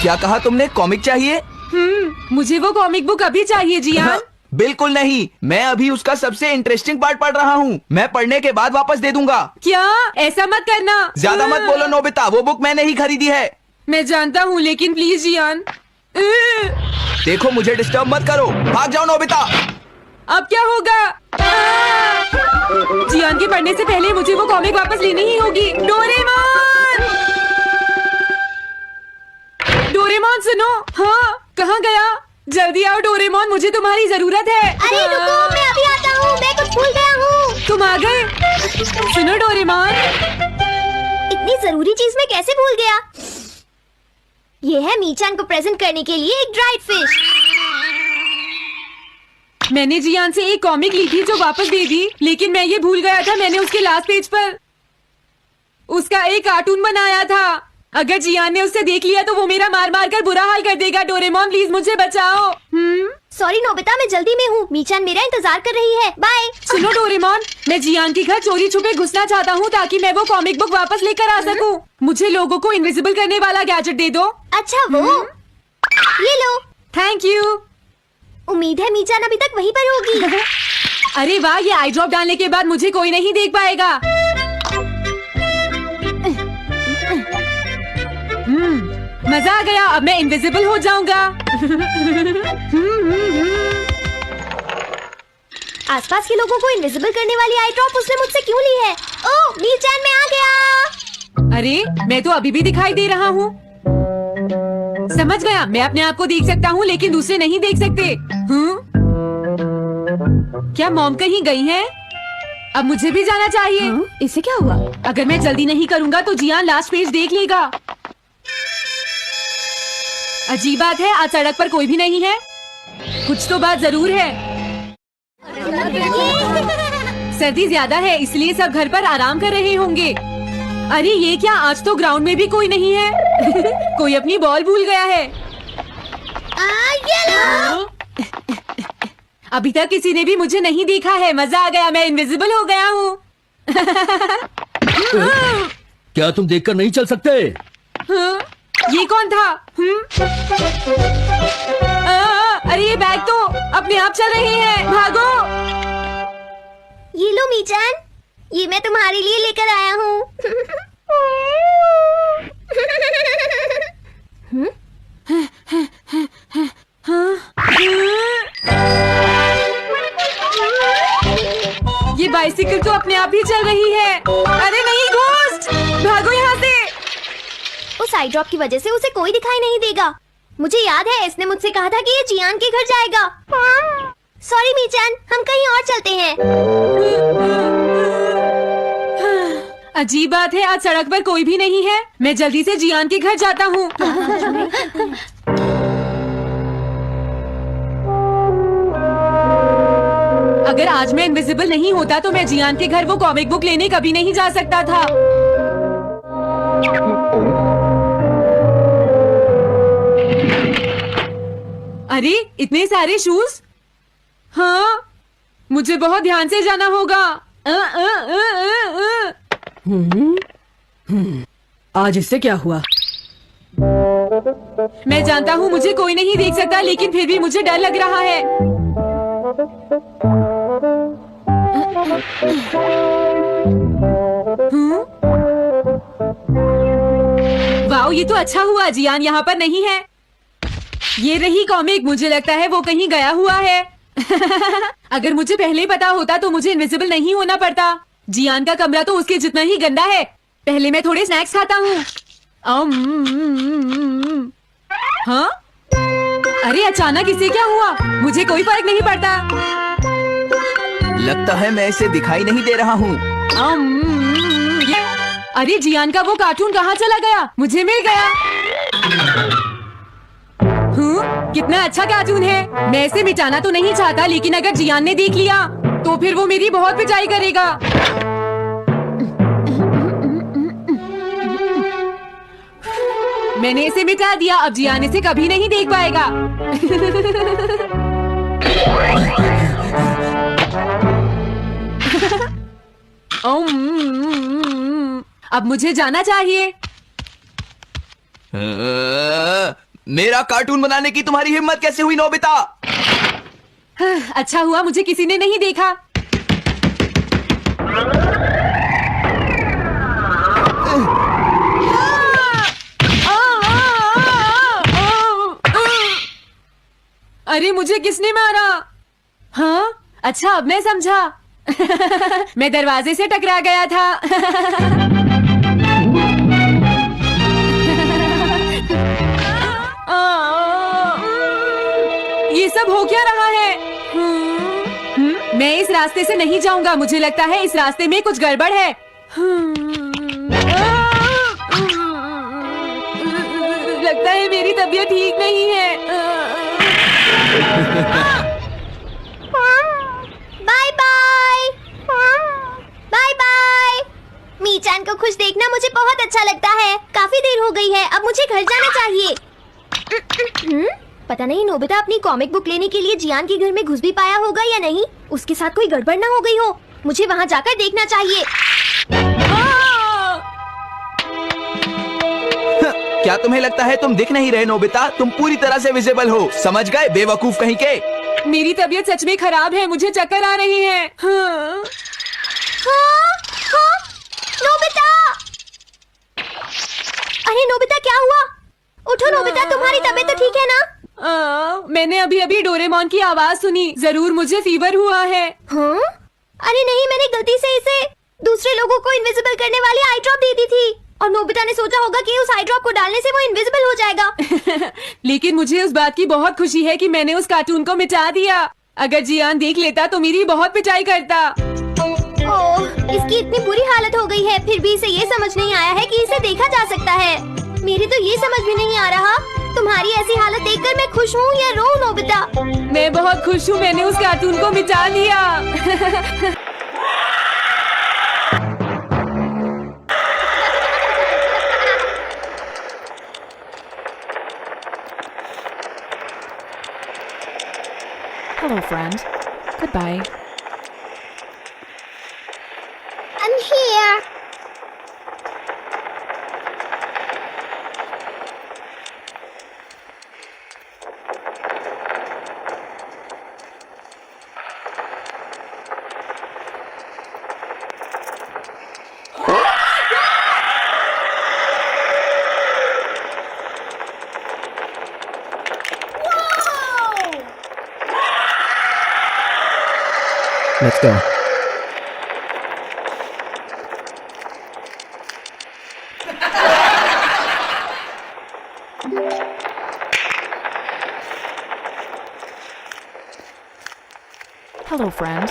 क्या कहा तुमने? कॉमिक चाहिए? मुझे वो कॉमिक बुक अभी चाहिए जियान। बिल्कुल नहीं, मैं अभी उसका सबसे इंटरेस्टिंग पार्ट पढ़ रहा हूँ। मैं पढ़ने के बाद वापस दे दूंगा। क्या? ऐसा मत करना। ज्यादा मत बोलो नोबिता, वो बुक मैंने ही खरीदी है। मैं जानता हूँ, लेकिन प्लीज जियान। देखो, मुझे डिस्टर्ब मत करो। भाग जाओ नोबिता। अब क्या होगा? जियान के पढ़ने से पहले मुझे वो कॉमिक वापस लेनी ही होगी। डोरेमोन! डोरेमोन सुनो। हाँ, कहाँ गया? जल्दी आओ डोरेमोन, मुझे तुम्हारी जरूरत है। अरे रुको, मैं अभी आता हूँ, मैं कुछ भूल गया हूँ। तुम आ गए? सुनो डोरेमोन, इतनी जरूरी चीज मैं कैसे भूल गया? ये है मीचान को प्रेजेंट करने के लिए एक ड्राइड फिश। मैंने जियान से एक कॉमिक ली थी जो वापस दे दी, लेकिन मैं ये भूल गया था मैंने उसके लास्ट पेज पर उसका एक कार्टून बनाया था। अगर जियान ने उसे देख लिया तो वो मेरा मार मार कर बुरा हाल कर देगा। डोरेमोन प्लीज मुझे बचाओ। सॉरी नोबिता, मैं जल्दी में हूँ। मीचान मेरा इंतजार कर रही है। बाय। सुनो डोरेमोन, मैं जियान के घर चोरी छुपे घुसना चाहता हूँ ताकि मैं वो कॉमिक बुक वापस लेकर आ सकूँ। मुझे लोगों को इनविजिबल करने वाला गैजेट दे दो। अच्छा वो ये लो। Thank you. उम्मीद है मीचान अभी तक वहीं पर होगी। अरे वाह, ये आई ड्रॉप डालने के बाद मुझे कोई नहीं देख पाएगा। मजा आ गया, अब मैं इनविजिबल हो जाऊंगा। आसपास के लोगों को इनविजिबल करने वाली आई ड्रॉप उसने मुझसे क्यों ली है? ओह, मीचान मैं आ गया। अरे मैं तो अभी भी दिखाई दे रहा हूँ। समझ गया, मैं अपने आप को देख सकता हूँ लेकिन दूसरे नहीं देख सकते। क्या मॉम कहीं गई है? अब मुझे भी जाना चाहिए। इससे क्या हुआ? अगर मैं जल्दी नहीं करूँगा तो जियान लास्ट पेज देख लेगा। अजीब बात है, आज सड़क पर कोई भी नहीं है। कुछ तो बात जरूर है। सर्दी ज्यादा है इसलिए सब घर पर आराम कर रहे होंगे। अरे ये क्या, आज तो ग्राउंड में भी कोई नहीं है। कोई अपनी बॉल भूल गया है। ये लो। अभी तक किसी ने भी मुझे नहीं देखा है। मजा आ गया, मैं इनविजिबल हो गया हूँ। क्या तुम देखकर नहीं चल सकते? ये कौन था? अरे ये बैग तो अपने आप चल रहे हैं। भागो। ये लो मीचान, ये मैं तुम्हारे लिए लेकर आया हूँ। ये बाइसिकल तो अपने आप ही चल रही है। अरे नहीं, घोस्ट! भागो यहाँ से। उस आई ड्रॉप की वजह से उसे कोई दिखाई नहीं देगा। मुझे याद है इसने मुझसे कहा था कि ये जियान के घर जाएगा। सॉरी मीचान, हम कहीं और चलते हैं। अजीब बात है, आज सड़क पर कोई भी नहीं है। मैं जल्दी से जियान के घर जाता हूँ। अगर आज मैं इनविजिबल नहीं होता तो मैं जियान के घर वो कॉमिक बुक लेने कभी नहीं जा सकता था। अरे इतने सारे शूज। हाँ, मुझे बहुत ध्यान से जाना होगा। आज इससे क्या हुआ? मैं जानता हूँ मुझे कोई नहीं देख सकता, लेकिन फिर भी मुझे डर लग रहा है। वाओ, ये तो अच्छा हुआ जियान यहाँ पर नहीं है। ये रही कॉमिक, मुझे लगता है वो कहीं गया हुआ है। अगर मुझे पहले ही पता होता तो मुझे इनविजिबल नहीं होना पड़ता। जियान का कमरा तो उसके जितना ही गंदा है। पहले मैं थोड़े स्नैक्स खाता हूँ। हाँ? अरे अचानक इसे क्या हुआ? मुझे कोई फर्क नहीं पड़ता। लगता है मैं इसे दिखाई नहीं दे रहा हूँ। अरे जियान का वो कार्टून कहाँ चला गया? मुझे मिल गया। कितना अच्छा कार्टून है। मैं इसे मिटाना तो नहीं चाहता, लेकिन अगर जियान ने देख लिया तो फिर वो मेरी बहुत पिटाई करेगा। मैंने इसे मिटा दिया, अब जियान इसे कभी नहीं देख पाएगा। अब मुझे जाना चाहिए। मेरा कार्टून बनाने की तुम्हारी हिम्मत कैसे हुई नोबिता? अच्छा हुआ मुझे किसी ने नहीं देखा। अरे मुझे किसने मारा? हाँ अच्छा अब मैं समझा। मैं दरवाजे से टकरा गया था। ये सब हो क्या रहा है? मैं इस रास्ते से नहीं जाऊंगा। मुझे लगता है इस रास्ते में कुछ गड़बड़ है। लगता है मेरी तबीयत ठीक नहीं है। Bye bye bye bye. मीचान को खुश देखना मुझे बहुत अच्छा लगता है। काफी देर हो गई है, अब मुझे घर जाना चाहिए। पता नहीं नोबिता अपनी कॉमिक बुक लेने के लिए जियान के घर में घुस भी पाया होगा या नहीं। उसके साथ कोई गड़बड़ ना हो गई हो। मुझे वहाँ जाकर देखना चाहिए। क्या तुम्हें लगता है तुम दिख नहीं रहे नोबिता? तुम पूरी तरह से विजिबल हो। समझ गए बेवकूफ कहीं के? मेरी तबीयत सच में खराब है। मुझे चक्कर आ रही है। हाँ। नोबिता! अरे नोबिता क्या हुआ? उठो नोबिता, तुम्हारी तबीयत तो ठीक है ना? मैंने अभी अभी डोरेमोन की आवाज सुनी। जरूर मुझे फीवर हुआ है। हाँ? अरे नहीं, मैंने गलती से इसे दूसरे लोगों को इनविजिबल करने वाली आई ड्रॉप दे दी थी और नोबिता ने सोचा होगा कि उस आई ड्रॉप को डालने से वो इनविजिबल हो जाएगा। लेकिन मुझे उस बात की बहुत खुशी है कि मैंने उस कार्टून को मिटा दिया। अगर जियान देख लेता तो मेरी बहुत पिटाई करता। ओह, इसकी इतनी बुरी हालत हो गई है, फिर भी इसे ये समझ नहीं आया है कि इसे देखा जा सकता है। मेरी तो ये समझ भी नहीं आ रहा, तुम्हारी ऐसी हालत देखकर मैं खुश हूँ या रो नोबिता? मैं बहुत खुश हूँ, मैंने उस कार्टून को मिटा दिया। Hello, friend. Goodbye. I'm here. Let's go. Hello, friend.